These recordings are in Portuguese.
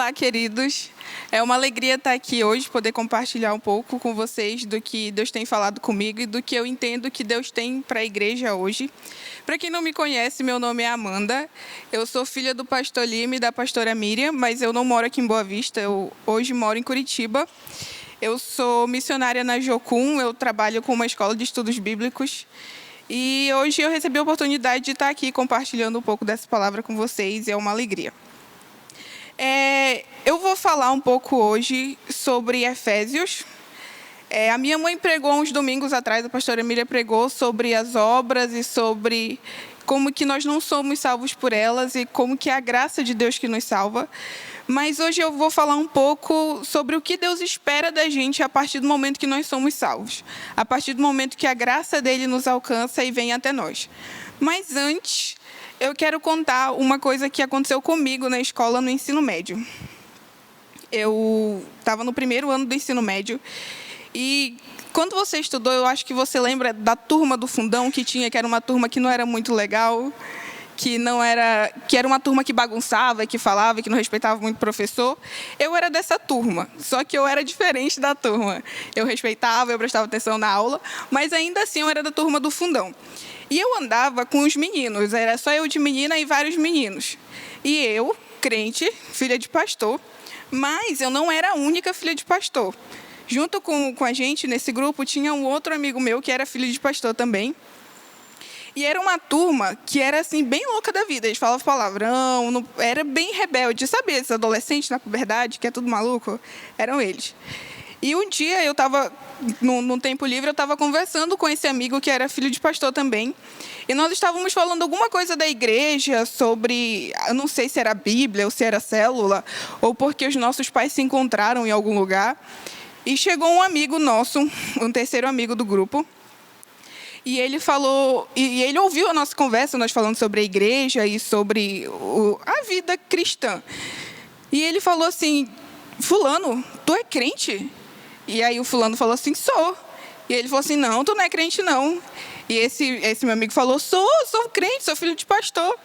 Olá, queridos. É uma alegria estar aqui hoje, poder compartilhar um pouco com vocês do que Deus tem falado comigo e do que eu entendo que Deus tem para a igreja hoje. Para quem não me conhece, meu nome é Amanda. Eu sou filha do pastor Lima e da pastora Miriam, mas eu não moro aqui em Boa Vista, eu hoje moro em Curitiba. Eu sou missionária na Jocum, eu trabalho com uma escola de estudos bíblicos. E hoje eu recebi a oportunidade de estar aqui compartilhando um pouco dessa palavra com vocês, e é uma alegria. Eu vou falar um pouco hoje sobre Efésios. A minha mãe pregou uns domingos atrás, a pastora Miriam pregou sobre as obras e sobre como que nós não somos salvos por elas e como que é a graça de Deus que nos salva. Mas hoje eu vou falar um pouco sobre o que Deus espera da gente a partir do momento que nós somos salvos. A partir do momento que a graça dele nos alcança e vem até nós. Mas antes, eu quero contar uma coisa que aconteceu comigo na escola no ensino médio. Eu estava no primeiro ano do ensino médio e quando você estudou, eu acho que você lembra da turma do fundão que era uma turma que não era muito legal, que era uma turma que bagunçava, que falava, que não respeitava muito o professor. Eu era dessa turma, só que eu era diferente da turma. Eu respeitava, eu prestava atenção na aula, mas ainda assim eu era da turma do fundão. E eu andava com os meninos, era só eu de menina e vários meninos. E eu, crente, filha de pastor, mas eu não era a única filha de pastor. Junto com a gente, nesse grupo, tinha um outro amigo meu que era filho de pastor também. E era uma turma que era assim, bem louca da vida. Eles falavam palavrão, era bem rebelde. Sabe esses adolescentes na puberdade, que é tudo maluco? Eram eles. E um dia eu estava, num tempo livre, eu estava conversando com esse amigo que era filho de pastor também. E nós estávamos falando alguma coisa da igreja, sobre, eu não sei se era a Bíblia ou se era célula, ou porque os nossos pais se encontraram em algum lugar. E chegou um amigo nosso, um terceiro amigo do grupo, e ele falou, e ele ouviu a nossa conversa, nós falando sobre a igreja e sobre a vida cristã. E ele falou assim: fulano, tu é crente? E aí o fulano falou assim: sou. E ele falou assim: não, tu não é crente não. E esse meu amigo falou: sou crente, sou filho de pastor.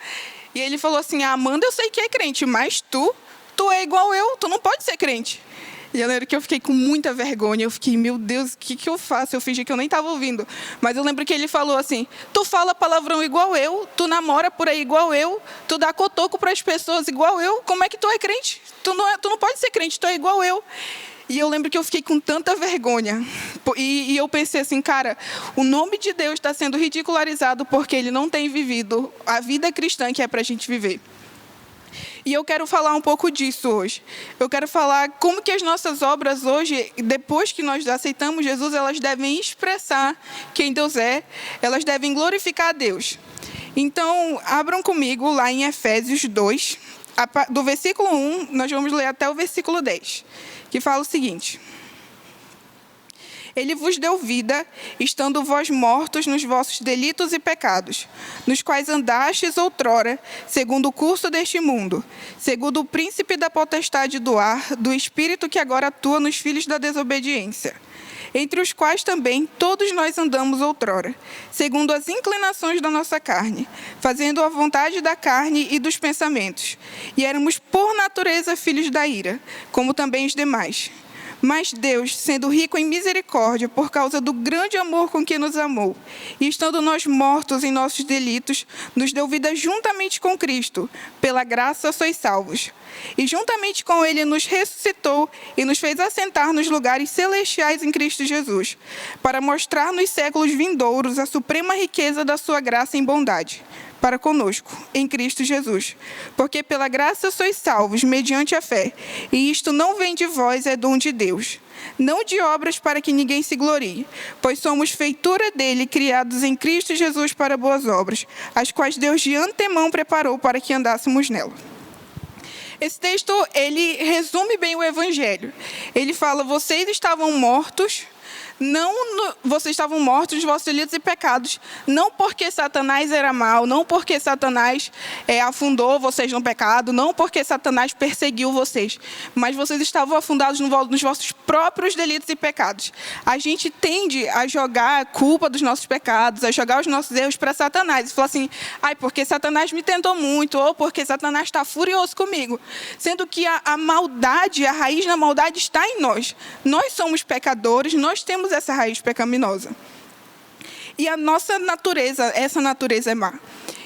E ele falou assim: Amanda, eu sei que é crente, mas tu é igual eu, tu não pode ser crente. E eu lembro que eu fiquei com muita vergonha. Eu fiquei, meu Deus, o que eu faço? Eu fingi que eu nem estava ouvindo. Mas eu lembro que ele falou assim: tu fala palavrão igual eu, tu namora por aí igual eu, tu dá cotoco para as pessoas igual eu, como é que tu é crente? Tu não pode ser crente, tu é igual eu. E eu lembro que eu fiquei com tanta vergonha. E eu pensei assim, cara, o nome de Deus está sendo ridicularizado porque ele não tem vivido a vida cristã que é para a gente viver. E eu quero falar um pouco disso hoje. Eu quero falar como que as nossas obras hoje, depois que nós aceitamos Jesus, elas devem expressar quem Deus é, elas devem glorificar a Deus. Então, abram comigo lá em Efésios 2, do versículo 1, nós vamos ler até o versículo 10, que fala o seguinte: Ele vos deu vida, estando vós mortos nos vossos delitos e pecados, nos quais andastes outrora, segundo o curso deste mundo, segundo o príncipe da potestade do ar, do espírito que agora atua nos filhos da desobediência, entre os quais também todos nós andamos outrora, segundo as inclinações da nossa carne, fazendo a vontade da carne e dos pensamentos, e éramos por natureza filhos da ira, como também os demais. Mas Deus, sendo rico em misericórdia, por causa do grande amor com que nos amou, e estando nós mortos em nossos delitos, nos deu vida juntamente com Cristo. Pela graça sois salvos. E juntamente com Ele nos ressuscitou e nos fez assentar nos lugares celestiais em Cristo Jesus, para mostrar nos séculos vindouros a suprema riqueza da sua graça em bondade para conosco, em Cristo Jesus. Porque pela graça sois salvos, mediante a fé. E isto não vem de vós, é dom de Deus. Não de obras para que ninguém se glorie, pois somos feitura dele, criados em Cristo Jesus para boas obras, as quais Deus de antemão preparou para que andássemos nela. Esse texto, ele resume bem o Evangelho. Ele fala: vocês estavam mortos Vocês estavam mortos nos vossos delitos e pecados, não porque Satanás era mau, não porque Satanás afundou vocês no pecado, não porque Satanás perseguiu vocês, mas vocês estavam afundados nos vossos próprios delitos e pecados. A gente tende a jogar a culpa dos nossos pecados, a jogar os nossos erros para Satanás, e falar assim, porque Satanás me tentou muito, ou porque Satanás está furioso comigo, sendo que a maldade, a raiz da maldade está em nós. Nós somos pecadores, nós temos essa raiz pecaminosa. E a nossa natureza, essa natureza é má.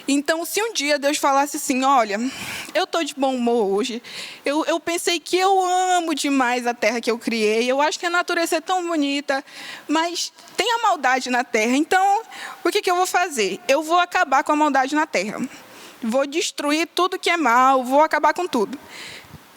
Então, se um dia Deus falasse assim, olha, eu estou de bom humor hoje, eu pensei que eu amo demais a terra que eu criei, eu acho que a natureza é tão bonita, mas tem a maldade na terra, então, o que eu vou fazer? Eu vou acabar com a maldade na terra. Vou destruir tudo que é mal, vou acabar com tudo.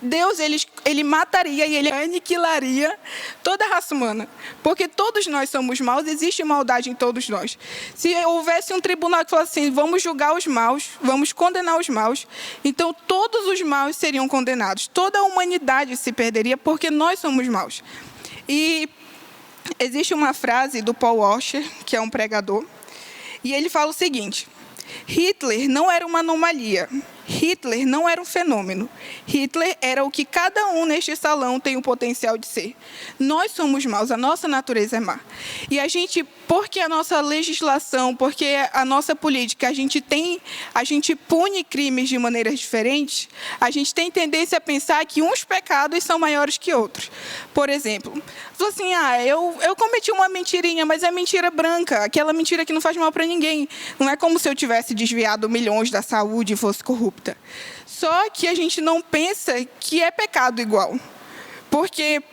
Deus, ele mataria e ele aniquilaria toda a raça humana. Porque todos nós somos maus, existe maldade em todos nós. Se houvesse um tribunal que falasse assim, vamos julgar os maus, vamos condenar os maus, então todos os maus seriam condenados. Toda a humanidade se perderia porque nós somos maus. E existe uma frase do Paul Washer, que é um pregador, e ele fala o seguinte, Hitler não era uma anomalia. Hitler não era um fenômeno. Hitler era o que cada um neste salão tem o potencial de ser. Nós somos maus, a nossa natureza é má. E a gente, porque a nossa legislação, porque a nossa política, a gente pune crimes de maneiras diferentes, a gente tem tendência a pensar que uns pecados são maiores que outros. Por exemplo, falou assim, eu cometi uma mentirinha, mas é mentira branca, aquela mentira que não faz mal para ninguém. Não é como se eu tivesse desviado milhões da saúde e fosse corrupta. Só que a gente não pensa que é pecado igual. Porque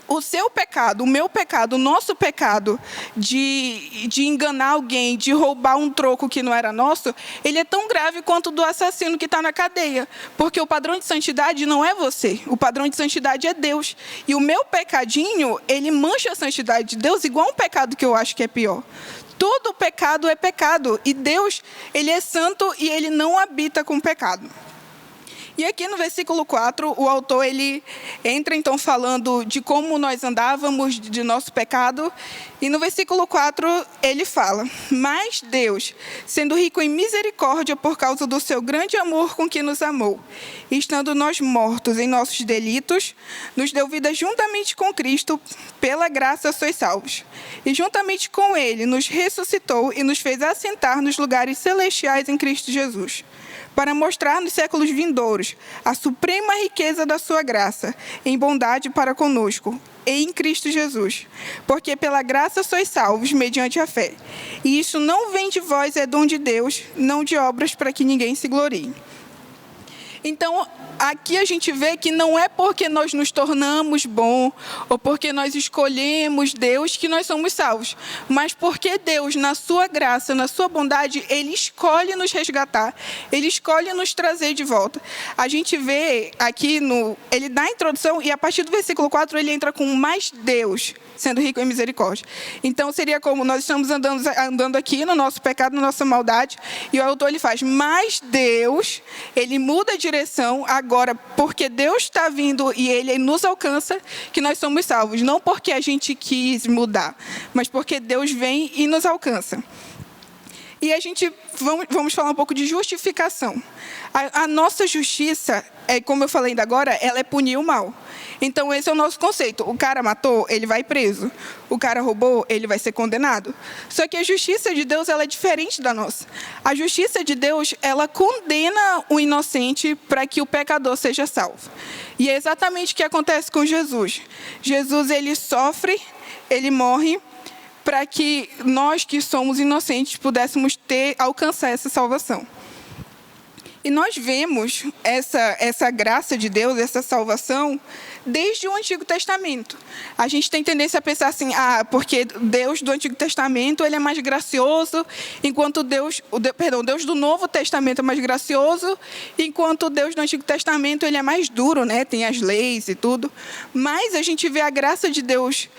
o seu pecado, o meu pecado, o nosso pecado de enganar alguém, de roubar um troco que não era nosso, ele é tão grave quanto o do assassino que está na cadeia. Porque o padrão de santidade não é você, o padrão de santidade é Deus. E o meu pecadinho, ele mancha a santidade de Deus igual um pecado que eu acho que é pior. Todo pecado é pecado. E Deus, ele é santo e ele não habita com pecado. E aqui no versículo 4, o autor ele entra então falando de como nós andávamos, de nosso pecado. E no versículo 4 ele fala, mas Deus, sendo rico em misericórdia por causa do seu grande amor com que nos amou, estando nós mortos em nossos delitos, nos deu vida juntamente com Cristo, pela graça sois salvos. E juntamente com ele nos ressuscitou e nos fez assentar nos lugares celestiais em Cristo Jesus, para mostrar nos séculos vindouros a suprema riqueza da sua graça, em bondade para conosco, em Cristo Jesus. Porque pela graça sois salvos, mediante a fé. E isso não vem de vós, é dom de Deus, não de obras para que ninguém se glorie. Então, aqui a gente vê que não é porque nós nos tornamos bons ou porque nós escolhemos Deus que nós somos salvos, mas porque Deus, na sua graça, na sua bondade, Ele escolhe nos resgatar, Ele escolhe nos trazer de volta. A gente vê aqui, ele dá a introdução e a partir do versículo 4 ele entra com mais Deus, sendo rico em misericórdia. Então, seria como nós estamos andando aqui no nosso pecado, na nossa maldade, e o autor ele faz, mas Deus, ele muda a direção agora, porque Deus está vindo e Ele nos alcança, que nós somos salvos. Não porque a gente quis mudar, mas porque Deus vem e nos alcança. E a gente, vamos falar um pouco de justificação. A nossa justiça, como eu falei ainda agora, ela é punir o mal. Então, esse é o nosso conceito. O cara matou, ele vai preso. O cara roubou, ele vai ser condenado. Só que a justiça de Deus, ela é diferente da nossa. A justiça de Deus, ela condena o inocente para que o pecador seja salvo. E é exatamente o que acontece com Jesus. Jesus, ele sofre, ele morre, para que nós que somos inocentes pudéssemos alcançar essa salvação. E nós vemos essa graça de Deus, essa salvação, desde o Antigo Testamento. A gente tem tendência a pensar assim, porque Deus do Antigo Testamento ele é mais gracioso, enquanto Deus do Novo Testamento é mais gracioso, enquanto o Deus do Antigo Testamento ele é mais duro, né? Tem as leis e tudo. Mas a gente vê a graça de Deus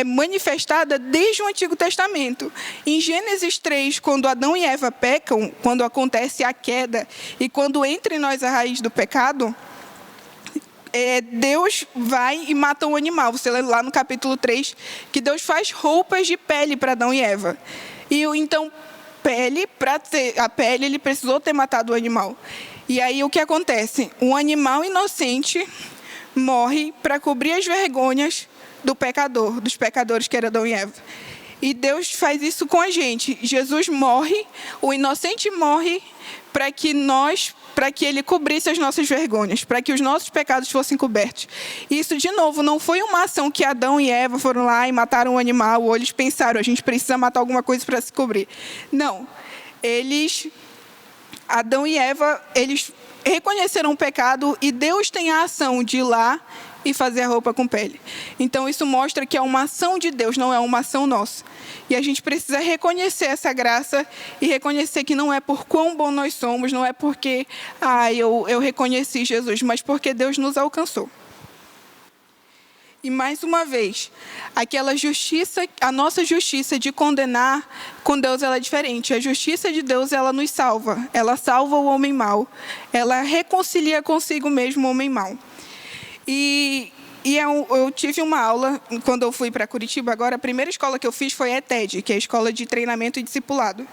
manifestada desde o Antigo Testamento. Em Gênesis 3, quando Adão e Eva pecam, quando acontece a queda e quando entra em nós a raiz do pecado, Deus vai e mata um animal. Você lê lá no capítulo 3 que Deus faz roupas de pele para Adão e Eva. E então, para ter a pele, ele precisou ter matado o animal. E aí o que acontece? Um animal inocente morre para cobrir as vergonhas do pecador, dos pecadores que era Adão e Eva. E Deus faz isso com a gente. Jesus morre, o inocente morre para que ele cobrisse as nossas vergonhas, para que os nossos pecados fossem cobertos. Isso, de novo, não foi uma ação que Adão e Eva foram lá e mataram um animal, ou eles pensaram, a gente precisa matar alguma coisa para se cobrir. Não. Adão e Eva, eles reconheceram o pecado e Deus tem a ação de ir lá e fazer a roupa com pele. Então, isso mostra que é uma ação de Deus, não é uma ação nossa. E a gente precisa reconhecer essa graça e reconhecer que não é por quão bom nós somos, não é porque eu reconheci Jesus, mas porque Deus nos alcançou. E, mais uma vez, a nossa justiça de condenar com Deus, ela é diferente. A justiça de Deus, ela nos salva. Ela salva o homem mau. Ela reconcilia consigo mesmo o homem mau. E eu tive uma aula, quando eu fui para Curitiba agora, a primeira escola que eu fiz foi a ETED, que é a Escola de Treinamento e Discipulado.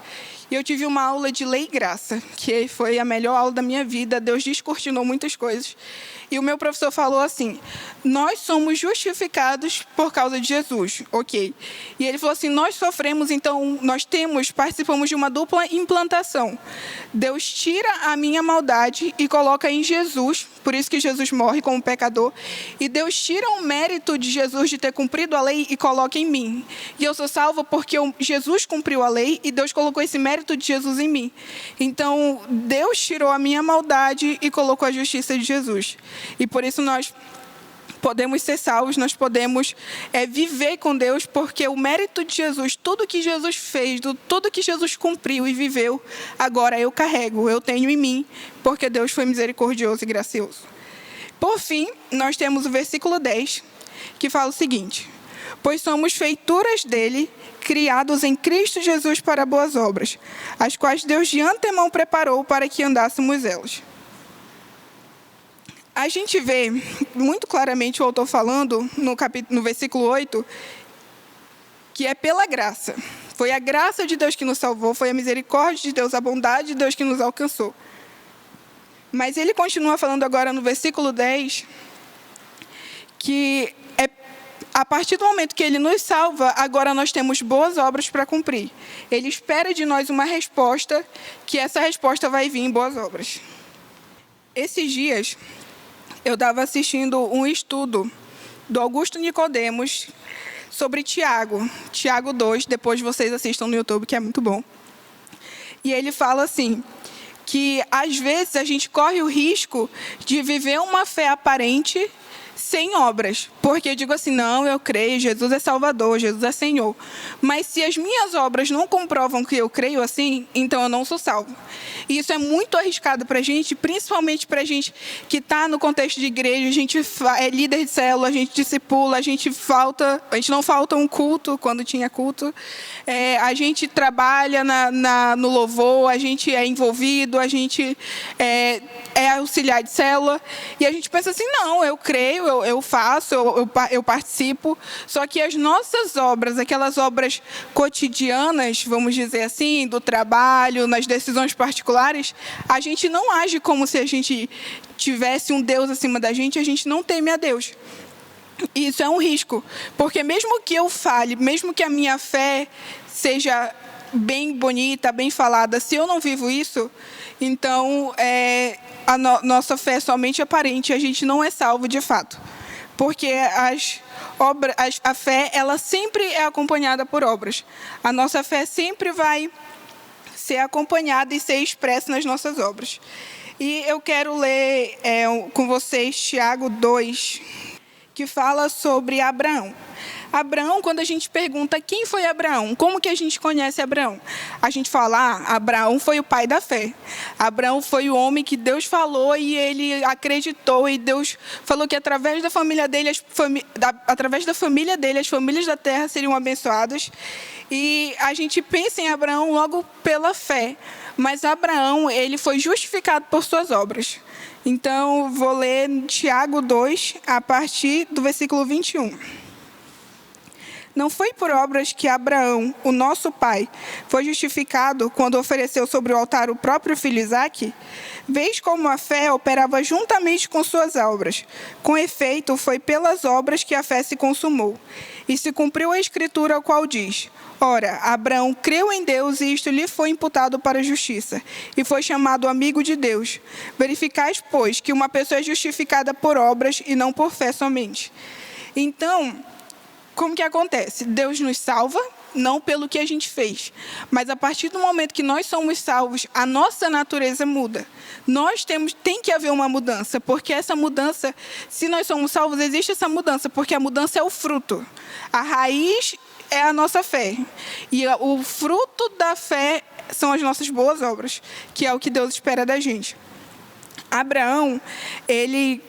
E eu tive uma aula de Lei e Graça, que foi a melhor aula da minha vida. Deus descortinou muitas coisas. E o meu professor falou assim, nós somos justificados por causa de Jesus, ok. E ele falou assim, nós sofremos, então participamos de uma dupla implantação. Deus tira a minha maldade e coloca em Jesus, por isso que Jesus morre como pecador. E Deus tira o mérito de Jesus de ter cumprido a lei e coloca em mim. E eu sou salva porque Jesus cumpriu a lei e Deus colocou esse mérito de Jesus em mim. Então, Deus tirou a minha maldade e colocou a justiça de Jesus. E por isso nós podemos ser salvos, nós podemos viver com Deus, porque o mérito de Jesus, tudo que Jesus fez, tudo que Jesus cumpriu e viveu, agora eu carrego, eu tenho em mim, porque Deus foi misericordioso e gracioso. Por fim, nós temos o versículo 10, que fala o seguinte, pois somos feituras dele, criados em Cristo Jesus para boas obras, as quais Deus de antemão preparou para que andássemos elas. A gente vê muito claramente o autor falando no versículo 8, que é pela graça. Foi a graça de Deus que nos salvou, foi a misericórdia de Deus, a bondade de Deus que nos alcançou. Mas ele continua falando agora no versículo 10, que a partir do momento que ele nos salva, agora nós temos boas obras para cumprir. Ele espera de nós uma resposta, que essa resposta vai vir em boas obras. Esses dias, eu estava assistindo um estudo do Augusto Nicodemos sobre Tiago 2, depois vocês assistam no YouTube, que é muito bom. E ele fala assim, que às vezes a gente corre o risco de viver uma fé aparente sem obras, porque eu digo assim, não, eu creio, Jesus é Salvador, Jesus é Senhor, mas se as minhas obras não comprovam que eu creio assim, então eu não sou salvo. E isso é muito arriscado para a gente, principalmente para a gente que está no contexto de igreja, a gente é líder de célula, a gente discipula, a gente não falta um culto quando tinha culto, a gente trabalha no louvor, a gente é envolvido, a gente é auxiliar de célula, e a gente pensa assim, não, eu creio, eu faço, eu participo, só que as nossas obras, aquelas obras cotidianas, vamos dizer assim, do trabalho, nas decisões particulares, a gente não age como se a gente tivesse um Deus acima da gente, a gente não teme a Deus. E isso é um risco, porque mesmo que eu fale, mesmo que a minha fé seja bem bonita, bem falada, se eu não vivo isso, então nossa fé é somente aparente, a gente não é salvo de fato. Porque a fé, ela sempre é acompanhada por obras. A nossa fé sempre vai ser acompanhada e ser expressa nas nossas obras. E eu quero ler com vocês Tiago 2, que fala sobre Abraão. Abraão, quando a gente pergunta quem foi Abraão, como que a gente conhece Abraão? A gente fala, Abraão foi o pai da fé. Abraão foi o homem que Deus falou e ele acreditou, e Deus falou que através da família dele, as famílias da terra seriam abençoadas. E a gente pensa em Abraão logo pela fé, mas Abraão, ele foi justificado por suas obras. Então, vou ler Tiago 2, a partir do versículo 21. Não foi por obras que Abraão, o nosso pai, foi justificado quando ofereceu sobre o altar o próprio filho Isaque? Vês como a fé operava juntamente com suas obras. Com efeito, foi pelas obras que a fé se consumou. E se cumpriu a escritura, a qual diz: ora, Abraão creu em Deus e isto lhe foi imputado para a justiça, e foi chamado amigo de Deus. Verificais, pois, que uma pessoa é justificada por obras e não por fé somente. Então, como que acontece? Deus nos salva, não pelo que a gente fez, mas a partir do momento que nós somos salvos, a nossa natureza muda. Tem que haver uma mudança, porque essa mudança, se nós somos salvos, existe essa mudança, porque a mudança é o fruto. A raiz é a nossa fé. E o fruto da fé são as nossas boas obras, que é o que Deus espera da gente. Abraão, ele,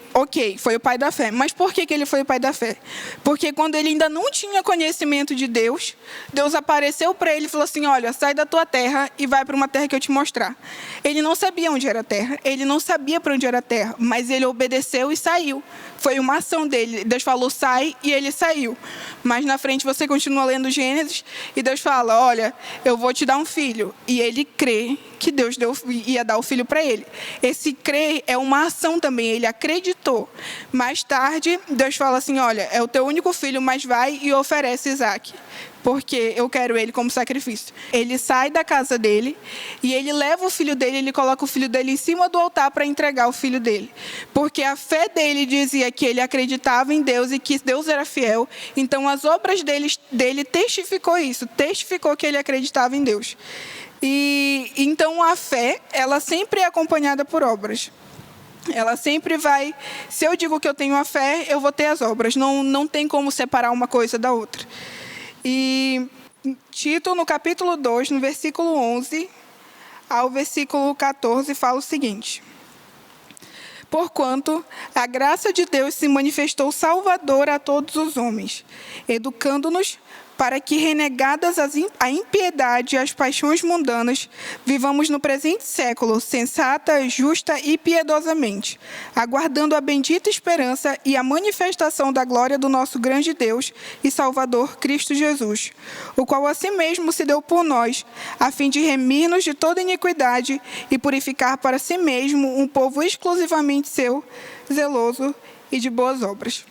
foi o pai da fé. Mas por que ele foi o pai da fé? Porque quando ele ainda não tinha conhecimento de Deus, Deus apareceu para ele e falou assim: olha, sai da tua terra e vai para uma terra que eu te mostrar. Ele não sabia onde era a terra, ele não sabia para onde era a terra, mas ele obedeceu e saiu. Foi uma ação dele. Deus falou, sai, e ele saiu. Mas na frente você continua lendo Gênesis, e Deus fala, olha, eu vou te dar um filho. E ele crê que Deus ia dar o filho para ele. Esse crer é uma ação também, ele acreditou. Mais tarde, Deus fala assim, olha, é o teu único filho, mas vai e oferece Isaque, porque eu quero ele como sacrifício. Ele sai da casa dele e ele leva o filho dele, ele coloca o filho dele em cima do altar para entregar o filho dele. Porque a fé dele dizia que ele acreditava em Deus e que Deus era fiel. Então, as obras dele testificou isso, testificou que ele acreditava em Deus. E então, a fé, ela sempre é acompanhada por obras. Ela sempre vai... Se eu digo que eu tenho a fé, eu vou ter as obras. Não tem como separar uma coisa da outra. E Tito, no capítulo 2, no versículo 11 ao versículo 14, fala o seguinte: porquanto a graça de Deus se manifestou salvadora a todos os homens, educando-nos para que, renegadas a impiedade e as paixões mundanas, vivamos no presente século, sensata, justa e piedosamente, aguardando a bendita esperança e a manifestação da glória do nosso grande Deus e Salvador, Cristo Jesus, o qual a si mesmo se deu por nós, a fim de remir-nos de toda iniquidade e purificar para si mesmo um povo exclusivamente seu, zeloso e de boas obras.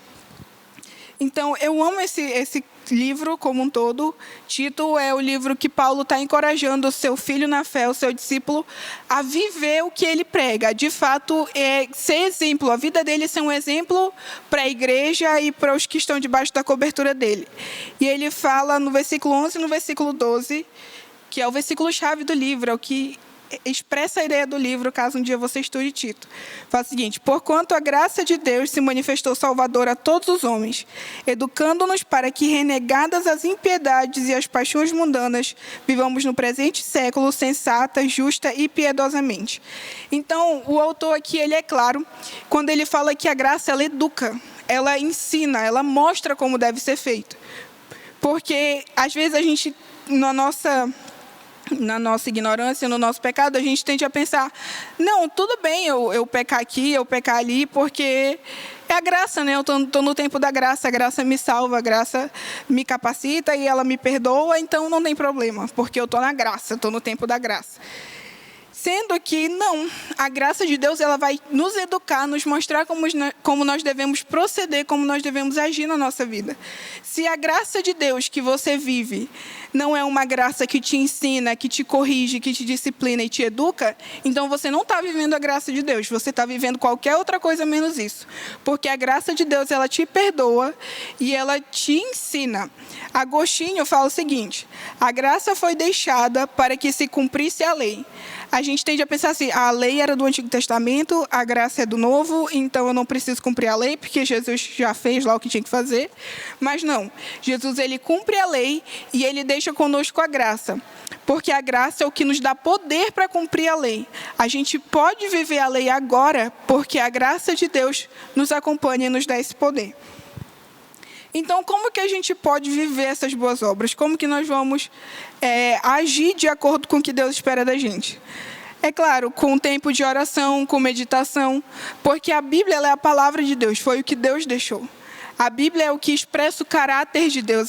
Então, eu amo esse livro como um todo. Tito é o livro que Paulo está encorajando o seu filho na fé, o seu discípulo, a viver o que ele prega. De fato, ser exemplo. A vida dele ser um exemplo para a igreja e para os que estão debaixo da cobertura dele. E ele fala no versículo 11 e no versículo 12, que é o versículo-chave do livro, é o que expressa a ideia do livro, caso um dia você estude Tito. Fala o seguinte: porquanto a graça de Deus se manifestou salvadora a todos os homens, educando-nos para que, renegadas as impiedades e as paixões mundanas, vivamos no presente século sensata, justa e piedosamente. Então, o autor aqui, ele é claro, quando ele fala que a graça, ela educa, ela ensina, ela mostra como deve ser feito. Porque, às vezes, a gente, na nossa ignorância, no nosso pecado, a gente tende a pensar, não, tudo bem eu pecar aqui, eu pecar ali, porque é a graça, né? Eu estou no tempo da graça, a graça me salva, a graça me capacita e ela me perdoa, então não tem problema, porque eu estou na graça, estou no tempo da graça. Sendo que, não, a graça de Deus, ela vai nos educar, nos mostrar como nós devemos proceder, como nós devemos agir na nossa vida. Se a graça de Deus que você vive não é uma graça que te ensina, que te corrige, que te disciplina e te educa, então você não está vivendo a graça de Deus, você está vivendo qualquer outra coisa menos isso. Porque a graça de Deus, ela te perdoa e ela te ensina. Agostinho fala o seguinte: a graça foi deixada para que se cumprisse a lei. A gente tende a pensar assim, a lei era do Antigo Testamento, a graça é do Novo, então eu não preciso cumprir a lei, porque Jesus já fez lá o que tinha que fazer. Mas não, Jesus, ele cumpre a lei e ele deixa conosco a graça. Porque a graça é o que nos dá poder para cumprir a lei. A gente pode viver a lei agora, porque a graça de Deus nos acompanha e nos dá esse poder. Então, como que a gente pode viver essas boas obras? Como que nós vamos agir de acordo com o que Deus espera da gente? É claro, com tempo de oração, com meditação, porque a Bíblia ela é a palavra de Deus, foi o que Deus deixou. A Bíblia é o que expressa o caráter de Deus,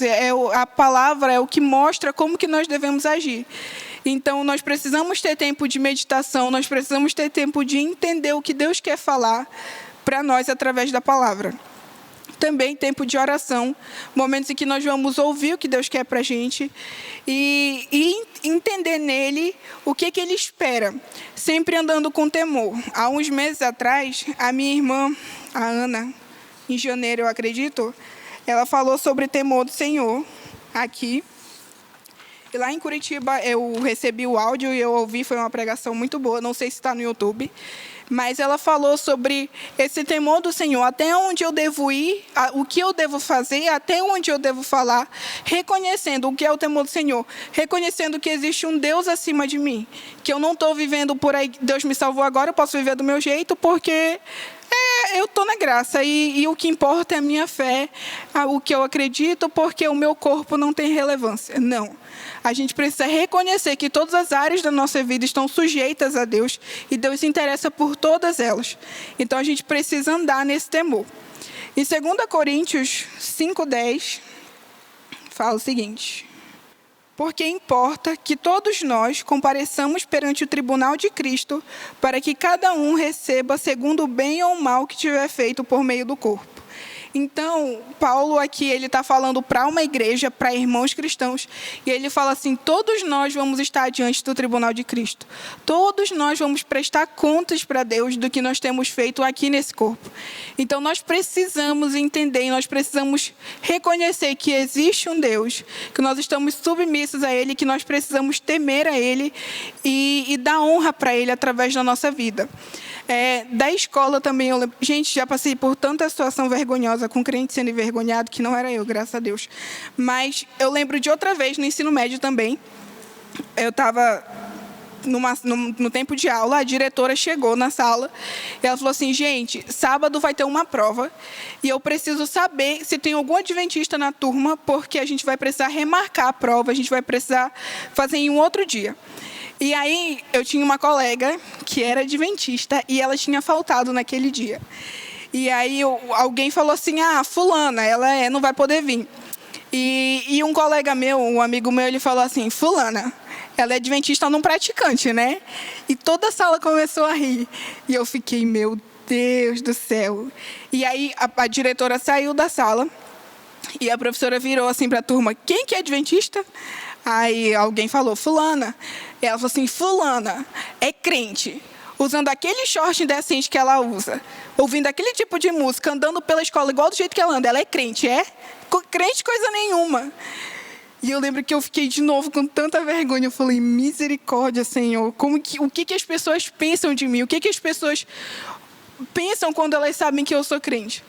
a palavra é o que mostra como que nós devemos agir. Então, nós precisamos ter tempo de meditação, nós precisamos ter tempo de entender o que Deus quer falar para nós através da palavra. Também tempo de oração, momentos em que nós vamos ouvir o que Deus quer para a gente e entender nele o que Ele espera, sempre andando com temor. Há uns meses atrás, a minha irmã, a Ana, em janeiro, eu acredito, ela falou sobre temor do Senhor aqui. E lá em Curitiba, eu recebi o áudio e eu ouvi, foi uma pregação muito boa, não sei se está no YouTube, mas ela falou sobre esse temor do Senhor, até onde eu devo ir, o que eu devo fazer, até onde eu devo falar, reconhecendo o que é o temor do Senhor, reconhecendo que existe um Deus acima de mim, que eu não estou vivendo por aí, Deus me salvou agora, eu posso viver do meu jeito, porque eu estou na graça e o que importa é a minha fé, o que eu acredito, porque o meu corpo não tem relevância. Não. A gente precisa reconhecer que todas as áreas da nossa vida estão sujeitas a Deus e Deus se interessa por todas elas. Então, a gente precisa andar nesse temor. Em 2 Coríntios 5:10, fala o seguinte: porque importa que todos nós compareçamos perante o tribunal de Cristo, para que cada um receba segundo o bem ou o mal que tiver feito por meio do corpo. Então, Paulo aqui, ele está falando para uma igreja, para irmãos cristãos, e ele fala assim, todos nós vamos estar diante do tribunal de Cristo. Todos nós vamos prestar contas para Deus do que nós temos feito aqui nesse corpo. Então, nós precisamos entender, nós precisamos reconhecer que existe um Deus, que nós estamos submissos a Ele, que nós precisamos temer a Ele e dar honra para Ele através da nossa vida. Da escola também, eu lembro, gente, já passei por tanta situação vergonhosa com crente sendo envergonhado, que não era eu, graças a Deus. Mas eu lembro de outra vez, no ensino médio também, eu estava no tempo de aula, a diretora chegou na sala e ela falou assim, gente, sábado vai ter uma prova e eu preciso saber se tem algum adventista na turma, porque a gente vai precisar remarcar a prova, a gente vai precisar fazer em um outro dia. E aí, eu tinha uma colega que era adventista e ela tinha faltado naquele dia. E aí, alguém falou assim, fulana, ela não vai poder vir. E um colega meu, um amigo meu, ele falou assim, fulana, ela é adventista não praticante, né? E toda a sala começou a rir. E eu fiquei, meu Deus do céu. E aí, a diretora saiu da sala e a professora virou assim para a turma, quem que é adventista? Aí alguém falou, fulana. E ela falou assim, fulana é crente, usando aquele short indecente que ela usa, ouvindo aquele tipo de música, andando pela escola igual do jeito que ela anda. Ela é crente, é? Crente coisa nenhuma. E eu lembro que eu fiquei de novo com tanta vergonha. Eu falei, misericórdia, Senhor. O que as pessoas pensam de mim? O que as pessoas pensam quando elas sabem que eu sou crente?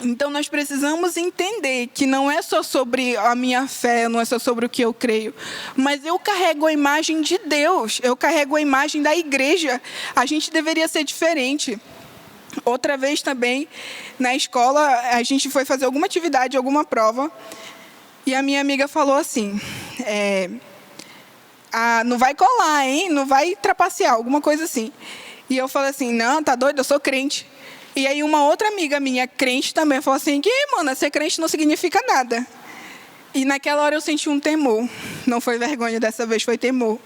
Então, nós precisamos entender que não é só sobre a minha fé, não é só sobre o que eu creio, mas eu carrego a imagem de Deus, eu carrego a imagem da igreja. A gente deveria ser diferente. Outra vez também, na escola, a gente foi fazer alguma atividade, alguma prova, e a minha amiga falou assim, não vai colar, hein? Não vai trapacear, alguma coisa assim. E eu falei assim, não, tá doido, eu sou crente. E aí uma outra amiga minha, crente também, falou assim, mana, ser crente não significa nada. E naquela hora eu senti um temor. Não foi vergonha, dessa vez foi temor.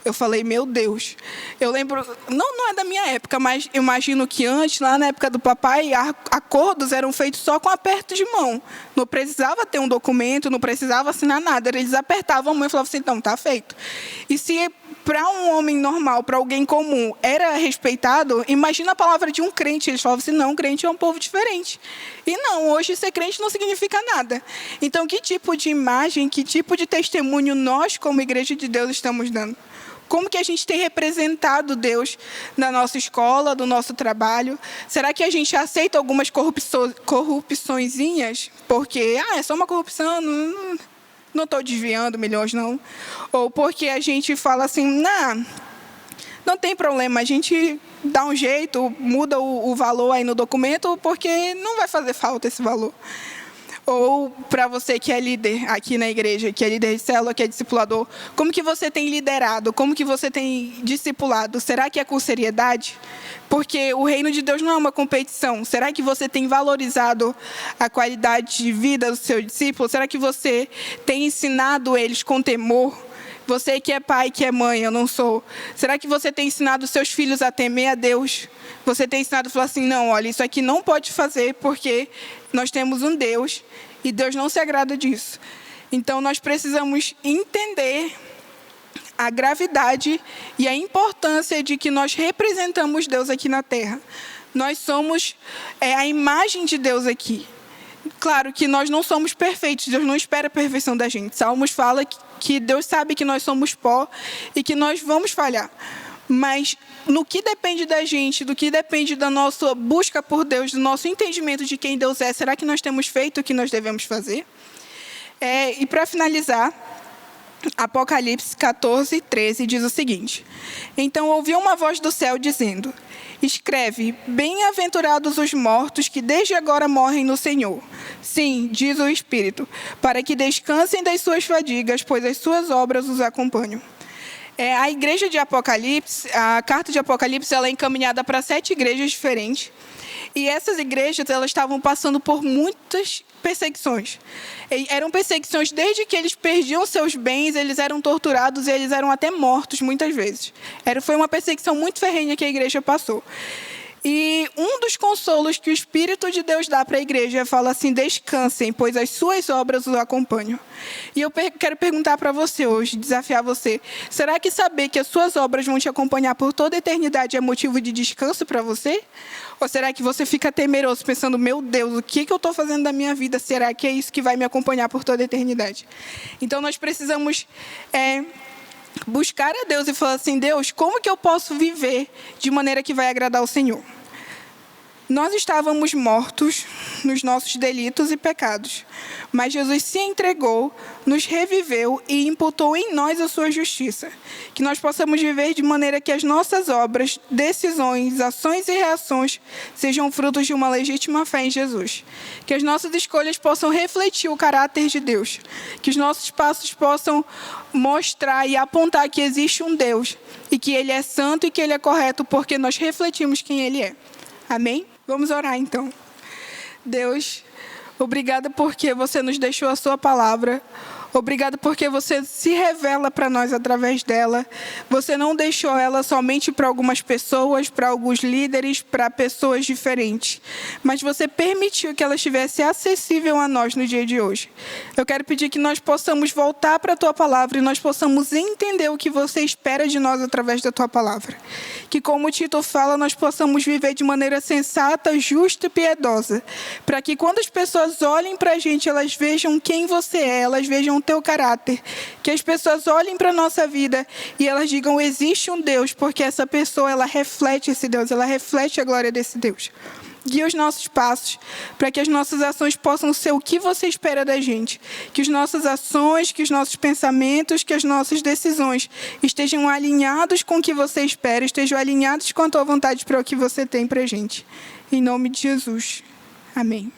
Eu falei, meu Deus. Eu lembro, não é da minha época, mas eu imagino que antes, lá na época do papai, acordos eram feitos só com aperto de mão. Não precisava ter um documento, não precisava assinar nada. Eles apertavam a mão e falavam assim, então, tá feito. E se para um homem normal, para alguém comum, era respeitado, imagina a palavra de um crente. Eles falavam assim, não, crente é um povo diferente. E não, hoje ser crente não significa nada. Então, que tipo de imagem, que tipo de testemunho nós, como Igreja de Deus, estamos dando? Como que a gente tem representado Deus na nossa escola, no nosso trabalho? Será que a gente aceita algumas corrupçõezinhas? Porque, é só uma corrupção, não estou desviando milhões, não. Ou porque a gente fala assim, não tem problema, a gente dá um jeito, muda o valor aí no documento, porque não vai fazer falta esse valor. Ou para você que é líder aqui na igreja, que é líder de célula, que é discipulador, como que você tem liderado? Como que você tem discipulado? Será que é com seriedade? Porque o reino de Deus não é uma competição. Será que você tem valorizado a qualidade de vida do seu discípulo? Será que você tem ensinado eles com temor? Você que é pai, que é mãe, eu não sou. Será que você tem ensinado seus filhos a temer a Deus? Você tem ensinado a falar assim, não, olha, isso aqui não pode fazer porque nós temos um Deus e Deus não se agrada disso. Então, nós precisamos entender a gravidade e a importância de que nós representamos Deus aqui na Terra. Nós somos a imagem de Deus aqui. Claro que nós não somos perfeitos, Deus não espera a perfeição da gente. Salmos fala que Deus sabe que nós somos pó e que nós vamos falhar. Mas no que depende da gente, do que depende da nossa busca por Deus, do nosso entendimento de quem Deus é, será que nós temos feito o que nós devemos fazer? E para finalizar, Apocalipse 14, 13 diz o seguinte: Então ouvi uma voz do céu dizendo, escreve, bem-aventurados os mortos que desde agora morrem no Senhor. Sim, diz o Espírito, para que descansem das suas fadigas, pois as suas obras os acompanham. A igreja de Apocalipse, a carta de Apocalipse, ela é encaminhada para 7 igrejas diferentes. E essas igrejas, elas estavam passando por muitas perseguições. Eram perseguições desde que eles perdiam seus bens, eles eram torturados e eles eram até mortos muitas vezes. Foi uma perseguição muito ferrenha que a igreja passou. E um dos consolos que o Espírito de Deus dá para a igreja fala assim, descansem, pois as suas obras os acompanham. E eu quero perguntar para você hoje, desafiar você, será que saber que as suas obras vão te acompanhar por toda a eternidade é motivo de descanso para você? Ou será que você fica temeroso, pensando, meu Deus, o que eu estou fazendo da minha vida? Será que é isso que vai me acompanhar por toda a eternidade? Então, nós precisamos buscar a Deus e falar assim, Deus, como que eu posso viver de maneira que vai agradar ao Senhor? Nós estávamos mortos nos nossos delitos e pecados, mas Jesus se entregou, nos reviveu e imputou em nós a sua justiça. Que nós possamos viver de maneira que as nossas obras, decisões, ações e reações sejam frutos de uma legítima fé em Jesus. Que as nossas escolhas possam refletir o caráter de Deus. Que os nossos passos possam mostrar e apontar que existe um Deus e que Ele é santo e que Ele é correto porque nós refletimos quem Ele é. Amém? Vamos orar então. Deus, obrigada porque você nos deixou a sua palavra. Obrigada porque você se revela para nós através dela. Você não deixou ela somente para algumas pessoas, para alguns líderes, para pessoas diferentes. Mas você permitiu que ela estivesse acessível a nós no dia de hoje. Eu quero pedir que nós possamos voltar para a tua palavra e nós possamos entender o que você espera de nós através da tua palavra. Que, como o Tito fala, nós possamos viver de maneira sensata, justa e piedosa. Para que quando as pessoas olhem para a gente, elas vejam quem você é, elas vejam o teu caráter, que as pessoas olhem para a nossa vida e elas digam, existe um Deus, porque essa pessoa, ela reflete esse Deus, ela reflete a glória desse Deus. Guia os nossos passos, para que as nossas ações possam ser o que você espera da gente. Que as nossas ações, que os nossos pensamentos, que as nossas decisões estejam alinhados com o que você espera, estejam alinhados com a tua vontade para o que você tem para a gente. Em nome de Jesus. Amém.